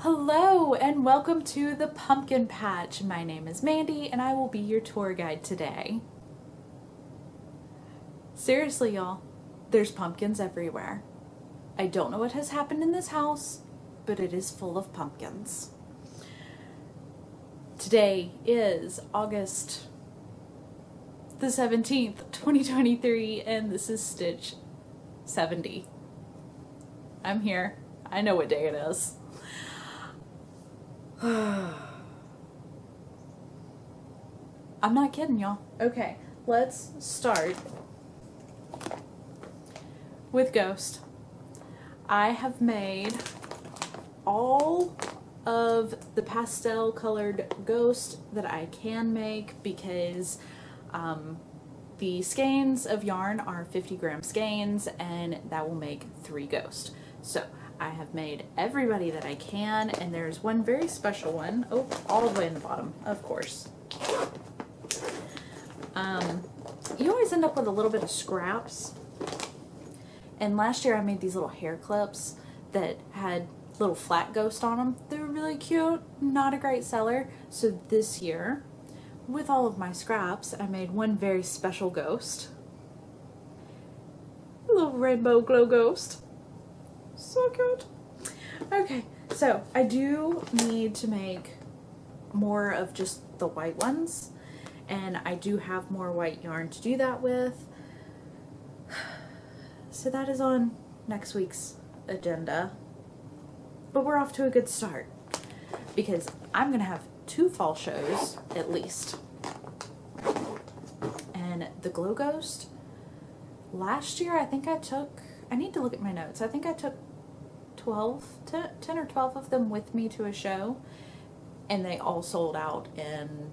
Hello and welcome to the Pumpkin Patch. My name is Mandy and I will be your tour guide today. Seriously, y'all, there's pumpkins everywhere. I don't know what has happened in this house, but it is full of pumpkins. Today is August the 17th, 2023, and this is Stitch 70. I'm here. I know what day it is. I'm not kidding, y'all. Okay, let's start with Ghost. I have made all of the pastel colored Ghost that I can make because the skeins of yarn are 50 gram skeins and that will make 3 Ghost. So I have made everybody that I can, and there's one very special one. Oh, all the way in the bottom, of course. You always end up with a little bit of scraps. And last year I made these little hair clips that had little flat Ghost on them. They were really cute, not a great seller. So this year, with all of my scraps, I made one very special Ghost. A little rainbow glow Ghost. So cute. Okay, so I do need to make more of just the white ones, and I do have more white yarn to do that with. So that is on next week's agenda. But we're off to a good start because I'm gonna have 2 fall shows at least. And the Glow Ghost, last year I need to look at my notes. I think I took 10 or 12 of them with me to a show, and they all sold out in,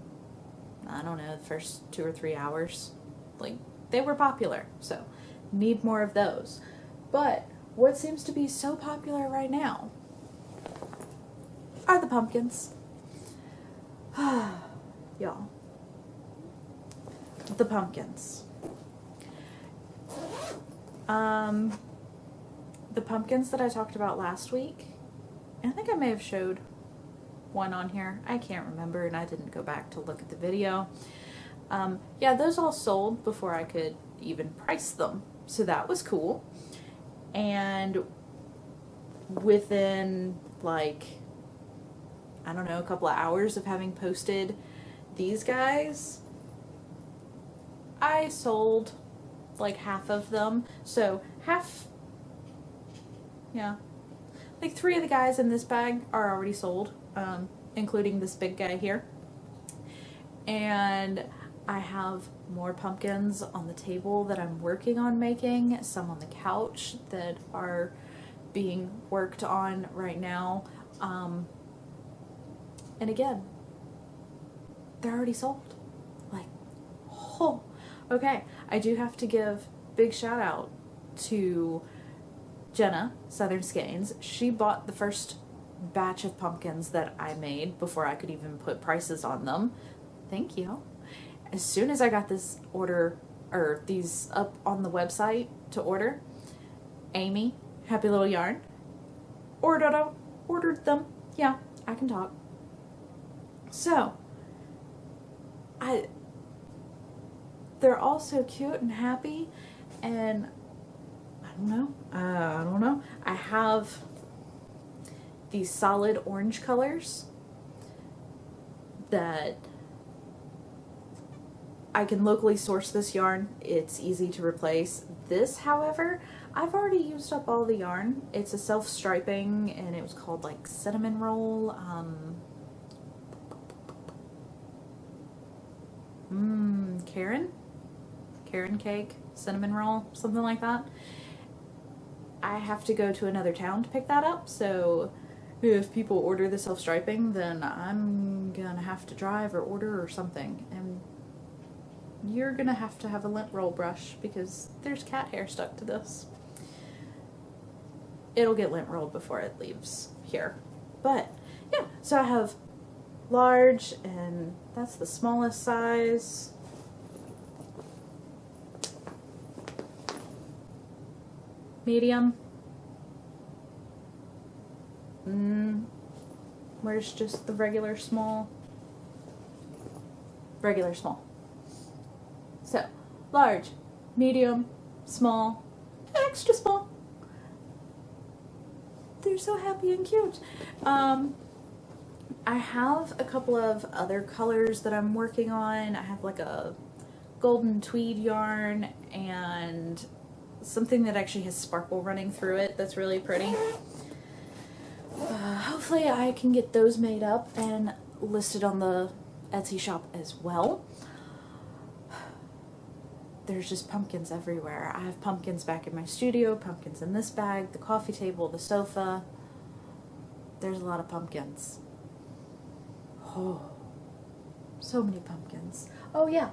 I don't know, the first 2 or 3 hours. Like, they were popular, so need more of those. But what seems to be so popular right now are the pumpkins. Y'all, the pumpkins. The pumpkins that I talked about last week, and I think I may have showed one on here. I can't remember, and I didn't go back to look at the video. Yeah, those all sold before I could even price them, so that was cool. And within, like, I don't know, a couple of hours of having posted these guys, I sold like half of them. So half, yeah, like 3 of the guys in this bag are already sold, including this big guy here. And I have more pumpkins on the table that I'm working on making, some on the couch that are being worked on right now. And again, they're already sold. Like, oh, okay. I do have to give big shout out to Jenna, Southern Skeins. She bought the first batch of pumpkins that I made before I could even put prices on them. Thank you. As soon as I got this order, or these up on the website to order, Amy, Happy Little Yarn, ordered them. Yeah, I can talk. So, they're all so cute and happy, and I don't know. I have these solid orange colors that I can locally source this yarn. It's easy to replace. This, however, I've already used up all the yarn. It's a self-striping, and it was called like cinnamon roll. Karen cake, cinnamon roll, something like that. I have to go to another town to pick that up, so if people order the self-striping, then I'm gonna have to drive or order or something, and you're gonna have to have a lint roll brush because there's cat hair stuck to this. It'll get lint rolled before it leaves here. But yeah, so I have large, and that's the smallest size. Medium. Where's just the regular small? Regular small. So, large, medium, small, extra small. They're so happy and cute. I have a couple of other colors that I'm working on. I have like a golden tweed yarn and something that actually has sparkle running through it that's really pretty. Hopefully I can get those made up and listed on the Etsy shop as well. There's just pumpkins everywhere. I have pumpkins back in my studio, pumpkins in this bag, the coffee table, the sofa. There's a lot of pumpkins. Oh, so many pumpkins. Oh yeah,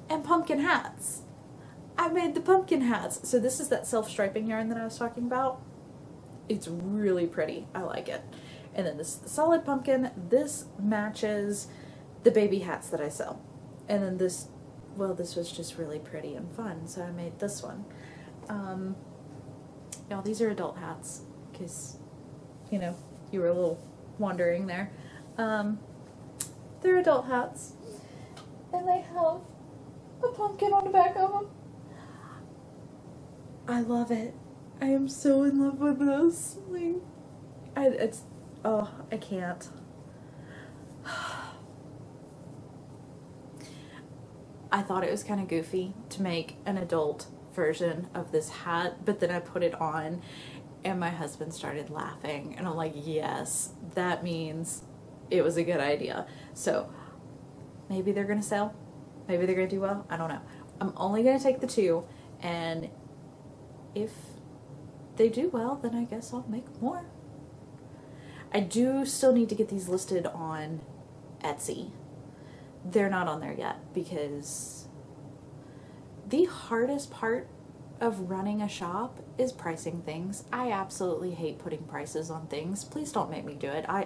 and pumpkin hats. I made the pumpkin hats. So this is that self-striping yarn that I was talking about. It's really pretty. I like it. And then this is the solid pumpkin. This matches the baby hats that I sell. And then this, well, this was just really pretty and fun, so I made this one. Y'all, these are adult hats, because, you know, you were a little wondering there. They're adult hats, and they have a pumpkin on the back of them. I love it. I am so in love with this. Like, I can't. I thought it was kind of goofy to make an adult version of this hat, but then I put it on and my husband started laughing, and I'm like, yes, that means it was a good idea. So maybe they're gonna sell, maybe they're gonna do well, I don't know. I'm only gonna take the 2, and if they do well, then I guess I'll make more. I do still need to get these listed on Etsy. They're not on there yet, because the hardest part of running a shop is pricing things. I absolutely hate putting prices on things. Please don't make me do it. I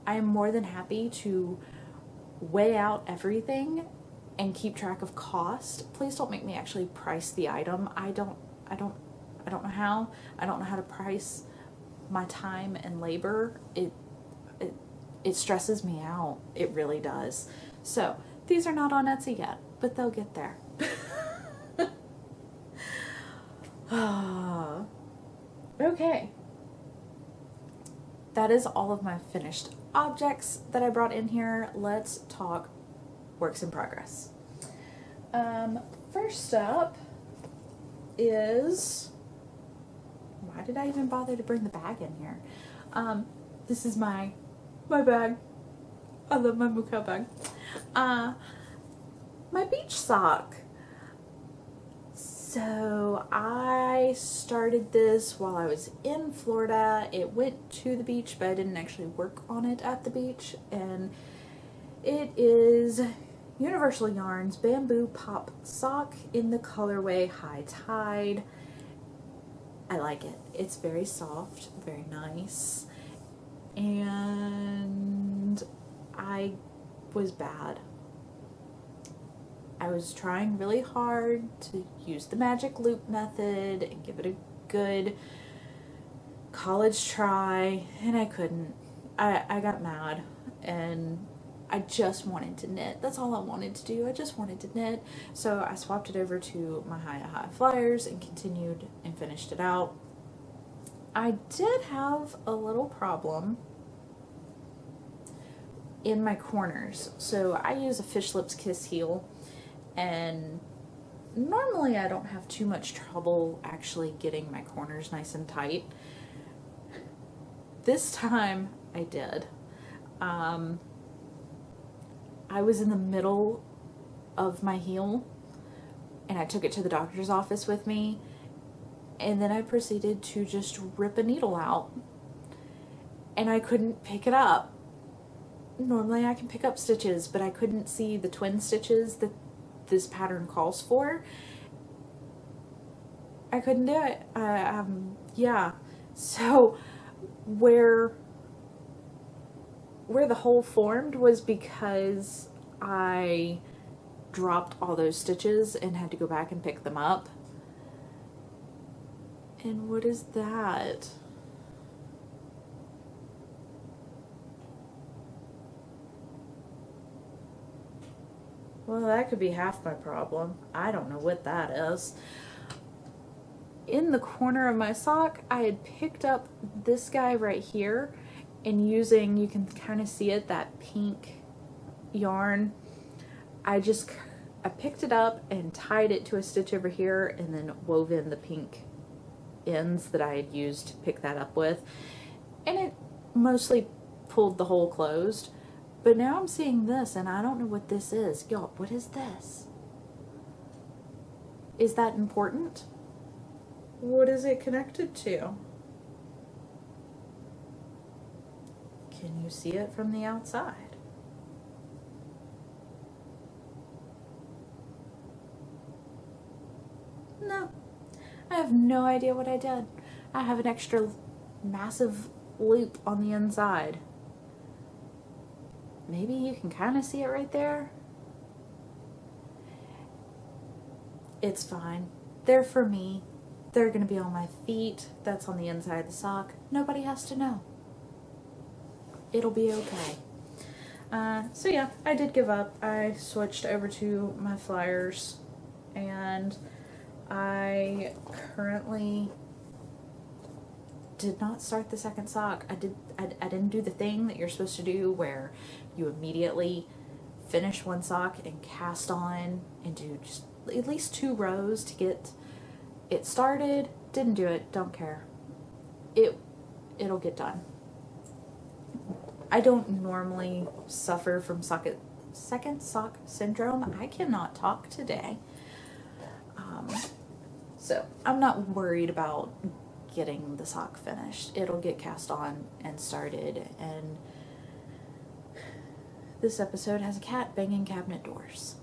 am more than happy to weigh out everything and keep track of cost. Please don't make me actually price the item. I don't know how. I don't know how to price my time and labor. It stresses me out. It really does. So these are not on Etsy yet, but they'll get there. Okay. That is all of my finished objects that I brought in here. Let's talk works in progress. First up is, why did I even bother to bring the bag in here? This is my bag. I love my Muka bag. My beach sock. So I started this while I was in Florida. It went to the beach, but I didn't actually work on it at the beach. And it is Universal Yarns Bamboo Pop Sock in the colorway High Tide. I like it. It's very soft, very nice. And I was bad. I was trying really hard to use the magic loop method and give it a good college try, and I couldn't. I got mad, and I just wanted to knit. That's all I wanted to do. I just wanted to knit. So I swapped it over to my High Flyers and continued and finished it out. I did have a little problem in my corners. So I use a Fish Lips Kiss heel, and normally I don't have too much trouble actually getting my corners nice and tight. This time I did. I was in the middle of my heel, and I took it to the doctor's office with me, and then I proceeded to just rip a needle out, and I couldn't pick it up. Normally I can pick up stitches, but I couldn't see the twin stitches that this pattern calls for. I couldn't do it. Yeah. So where the hole formed was because I dropped all those stitches and had to go back and pick them up. And what is that? Well, that could be half my problem. I don't know what that is. In the corner of my sock, I had picked up this guy right here, and using, you can kind of see it, that pink yarn, I picked it up and tied it to a stitch over here and then wove in the pink ends that I had used to pick that up with. And it mostly pulled the hole closed. But now I'm seeing this and I don't know what this is. Y'all, what is this? Is that important? What is it connected to? Can you see it from the outside? No. I have no idea what I did. I have an extra massive loop on the inside. Maybe you can kind of see it right there. It's fine. They're for me. They're going to be on my feet. That's on the inside of the sock. Nobody has to know. It'll be okay. So yeah, I did give up. I switched over to my flyers, and I currently did not start the second sock. I didn't do the thing that you're supposed to do where you immediately finish one sock and cast on and do just at least 2 rows to get it started. Didn't do it. Don't care. It'll get done. I don't normally suffer from second sock syndrome. I cannot talk today. So I'm not worried about getting the sock finished. It'll get cast on and started. And this episode has a cat banging cabinet doors.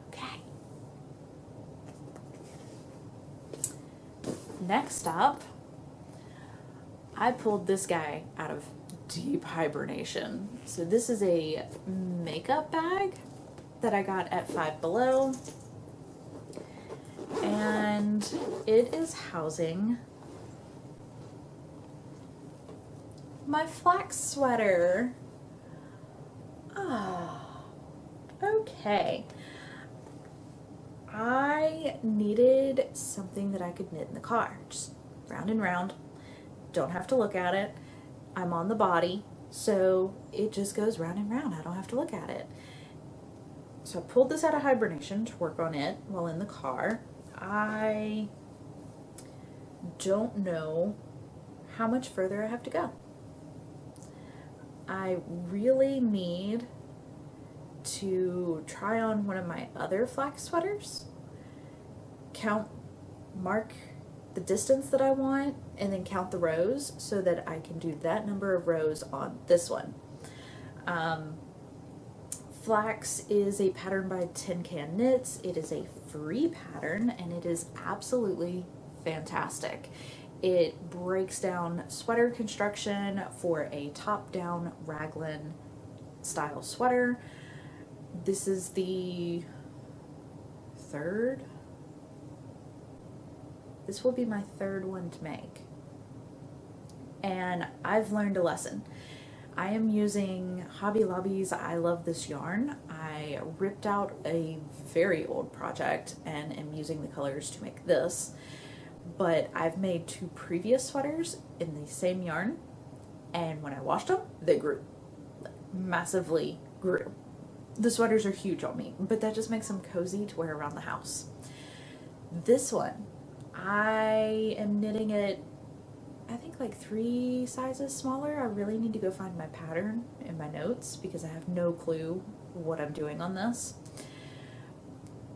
Okay. Next up, I pulled this guy out of deep hibernation. So this is a makeup bag that I got at Five Below. And it is housing my flax sweater. Okay. I needed something that I could knit in the car. Just round and round. Don't have to look at it. I'm on the body, so it just goes round and round. I don't have to look at it. So I pulled this out of hibernation to work on it while in the car. I don't know how much further I have to go. I really need to try on one of my other flax sweaters, mark the distance that I want, and then count the rows so that I can do that number of rows on this one. Flax is a pattern by Tin Can Knits. It is a free pattern and it is absolutely fantastic. It breaks down sweater construction for a top-down raglan style sweater. This is the third. This will be my third one to make. And I've learned a lesson. I am using Hobby Lobby's I Love This Yarn. I ripped out a very old project and am using the colors to make this. But I've made 2 previous sweaters in the same yarn, and when I washed them, they grew. Massively grew. The sweaters are huge on me, but that just makes them cozy to wear around the house. This one, I am knitting it, I think like 3 sizes smaller. I really need to go find my pattern in my notes because I have no clue what I'm doing on this.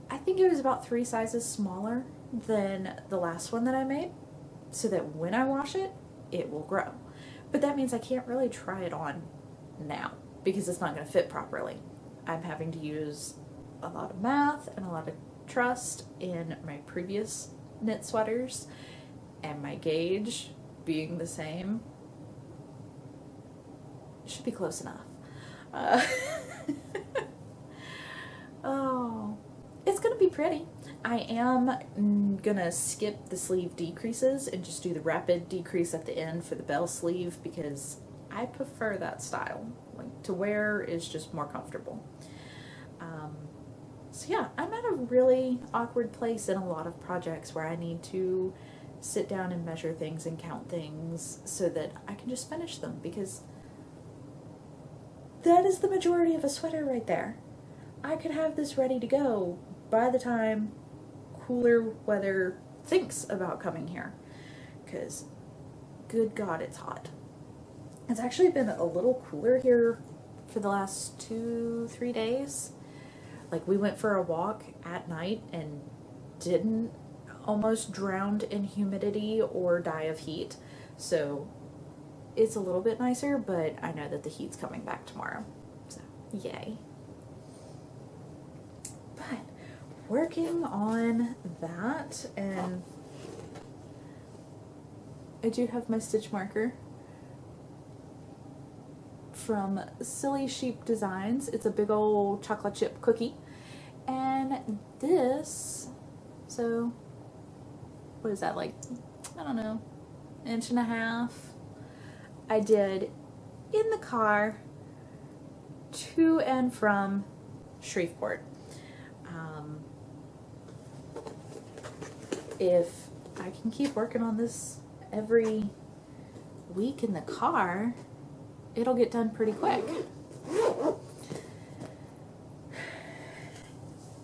I think it was about 3 sizes smaller than the last one that I made, so that when I wash it, it will grow. But that means I can't really try it on now because it's not going to fit properly. I'm having to use a lot of math and a lot of trust in my previous knit sweaters, and my gauge being the same should be close enough. Oh, it's gonna be pretty. I am gonna skip the sleeve decreases and just do the rapid decrease at the end for the bell sleeve because I prefer that style. Like, to wear is just more comfortable. So yeah, I'm at a really awkward place in a lot of projects where I need to sit down and measure things and count things so that I can just finish them, because that is the majority of a sweater right there. I could have this ready to go by the time cooler weather thinks about coming here, because good God, it's hot. It's actually been a little cooler here for the last 2-3 days. Like, we went for a walk at night and didn't almost drown in humidity or die of heat. So it's a little bit nicer, but I know that the heat's coming back tomorrow. So, yay. But working on that, and I do have my stitch marker from Silly Sheep Designs. It's a big old chocolate chip cookie. And this, so what is that, like, I don't know, 1.5 inches, I did in the car to and from Shreveport. If I can keep working on this every week in the car, it'll get done pretty quick.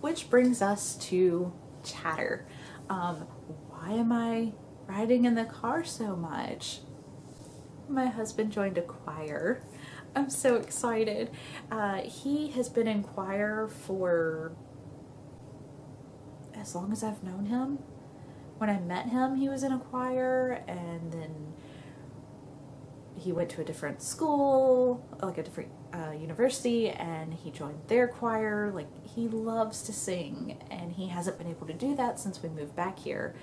Which brings us to chatter. Why am I riding in the car so much? My husband joined a choir. I'm so excited. He has been in choir for as long as I've known him. When I met him, he was in a choir, and then he went to a different school, like a different university, and he joined their choir. Like, he loves to sing, and he hasn't been able to do that since we moved back here.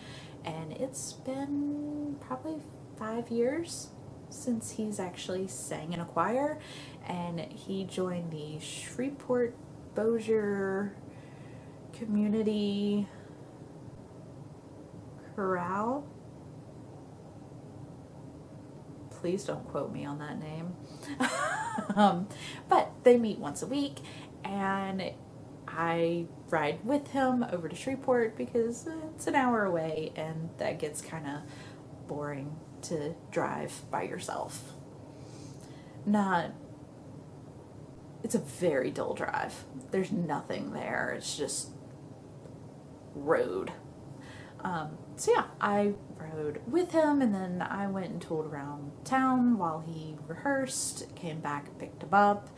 And it's been probably 5 years since he's actually sang in a choir, and he joined the Shreveport Bossier Community Chorale. Please don't quote me on that name. But they meet once a week, and I ride with him over to Shreveport because it's an hour away, and that gets kind of boring to drive by yourself. It's a very dull drive. There's nothing there. It's just road. So yeah, I rode with him, and then I went and tooled around town while he rehearsed, came back, picked him up,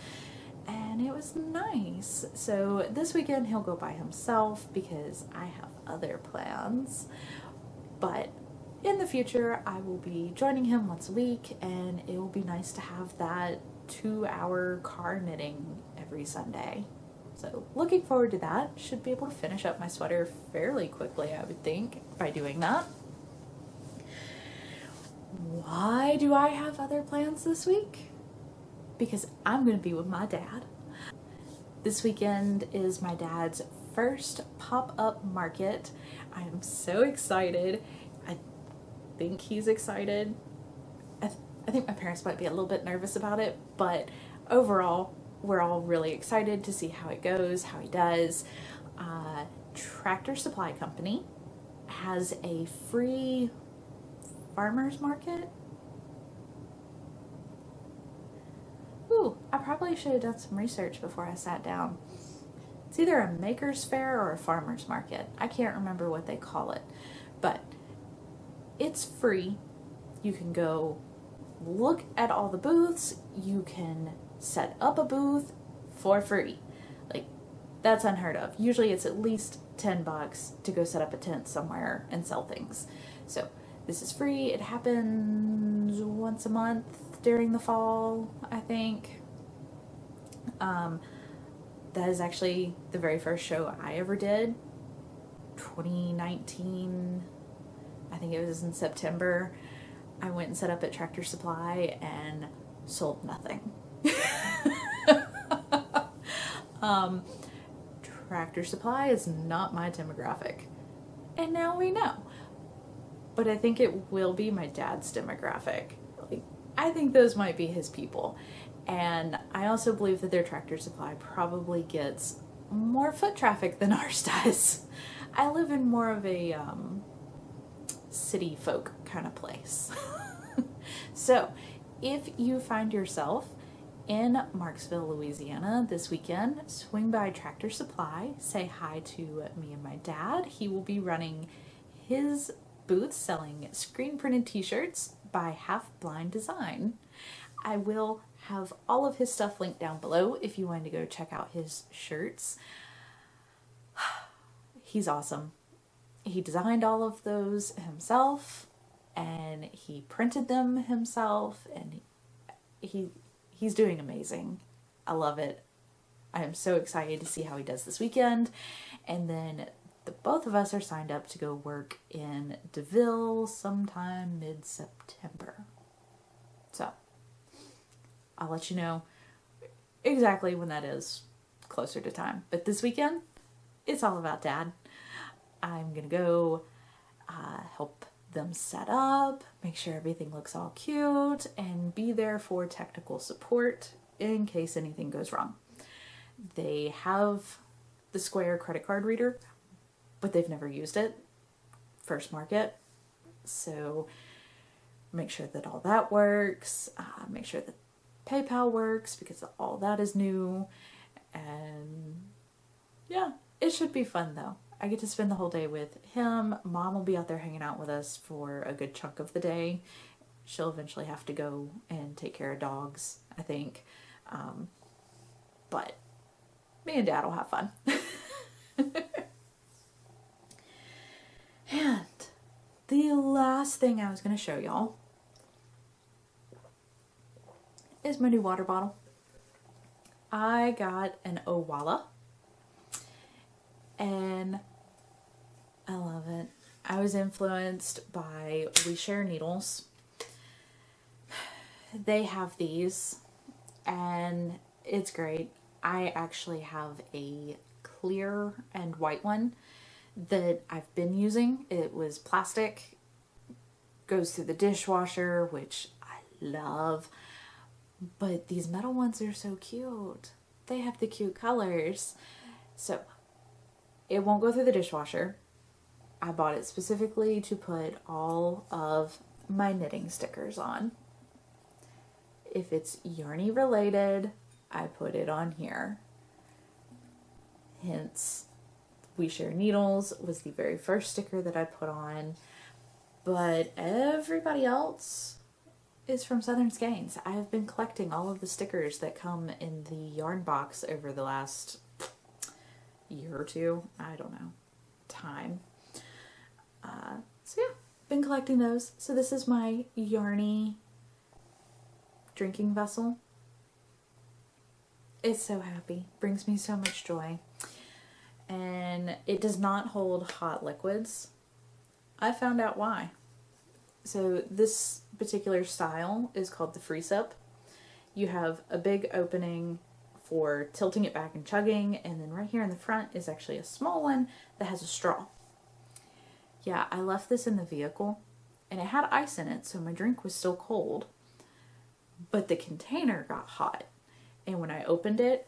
and it was nice. So this weekend he'll go by himself because I have other plans, but in the future I will be joining him once a week, and it will be nice to have that 2-hour car knitting every Sunday. So looking forward to that. Should be able to finish up my sweater fairly quickly, I would think, by doing that. Why do I have other plans this week? Because I'm going to be with my dad. This weekend is my dad's first pop-up market. I am so excited. I think he's excited. I think my parents might be a little bit nervous about it, but overall, we're all really excited to see how it goes, how he does. Tractor Supply Company has a free farmer's market. Ooh, I probably should have done some research before I sat down. It's either a maker's fair or a farmer's market. I can't remember what they call it, but it's free. You can go look at all the booths. You can set up a booth for free. Like, that's unheard of. Usually it's at least $10 to go set up a tent somewhere and sell things. So this is free. It happens once a month during the fall, I think. That is actually the very first show I ever did. 2019, I think it was in September. I went and set up at Tractor Supply and sold nothing. Tractor Supply is not my demographic, and now we know. But I think it will be my dad's demographic. Like, I think those might be his people. And I also believe that their Tractor Supply probably gets more foot traffic than ours does. I live in more of a city folk kind of place. So, if you find yourself in Marksville, Louisiana this weekend, swing by Tractor Supply, say hi to me and my dad. He will be running his booth selling screen printed t-shirts by Half Blind Design. I will have all of his stuff linked down below if you want to go check out his shirts. He's awesome. He designed all of those himself and he printed them himself, and he's doing amazing. I love it. I am so excited to see how he does this weekend. And then both of us are signed up to go work in DeVille sometime mid-September. So I'll let you know exactly when that is closer to time. But this weekend, it's all about Dad. I'm going to go help them set up, make sure everything looks all cute, and be there for technical support in case anything goes wrong. They have the Square credit card reader, but they've never used it. First market. So make sure that all that works. Make sure that PayPal works because all that is new. And yeah, it should be fun though. I get to spend the whole day with him. Mom will be out there hanging out with us for a good chunk of the day. She'll eventually have to go and take care of dogs, I think. But me and Dad will have fun. And the last thing I was going to show y'all is my new water bottle. I got an Owala and I love it. I was influenced by We Share Needles. They have these and it's great. I actually have a clear and white one that I've been using. It was plastic, goes through the dishwasher, which I love. But these metal ones are so cute. They have the cute colors. So it won't go through the dishwasher. I bought it specifically to put all of my knitting stickers on. If it's yarny related, I put it on here. Hence, We Share Needles was the very first sticker that I put on. But everybody else is from Southern Skeins. I have been collecting all of the stickers that come in the yarn box over the last year or two. I don't know. Time. So yeah, been collecting those. So this is my yarny drinking vessel. It's so happy. Brings me so much joy. And it does not hold hot liquids. I found out why. So this particular style is called the free sip. You have a big opening for tilting it back and chugging, and then right here in the front is actually a small one that has a straw. Yeah, I left this in the vehicle and it had ice in it, so my drink was still cold, but the container got hot, and when I opened it,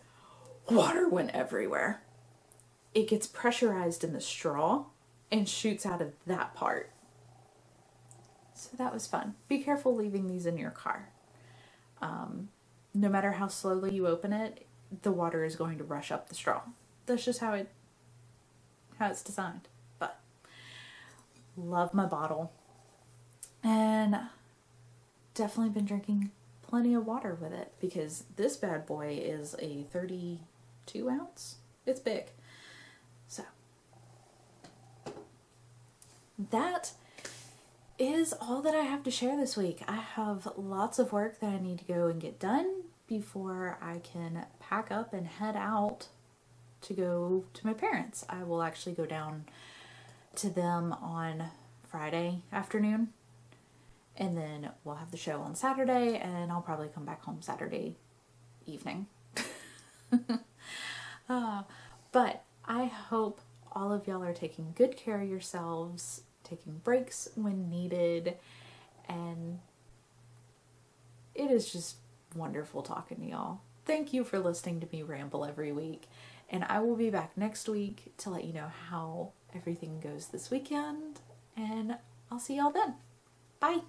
water went everywhere. It gets pressurized in the straw and shoots out of that part. So that was fun. Be careful leaving these in your car. No matter how slowly you open it, the water is going to rush up the straw. That's just how it's designed. But love my bottle. And definitely been drinking plenty of water with it because this bad boy is a 32 ounce. It's big. So that is all that I have to share this week. I have lots of work that I need to go and get done before I can pack up and head out to go to my parents. I will actually go down to them on Friday afternoon, and then we'll have the show on Saturday, and I'll probably come back home Saturday evening. But I hope all of y'all are taking good care of yourselves, taking breaks when needed, and it is just wonderful talking to y'all. Thank you for listening to me ramble every week. And I will be back next week to let you know how everything goes this weekend. And I'll see y'all then. Bye.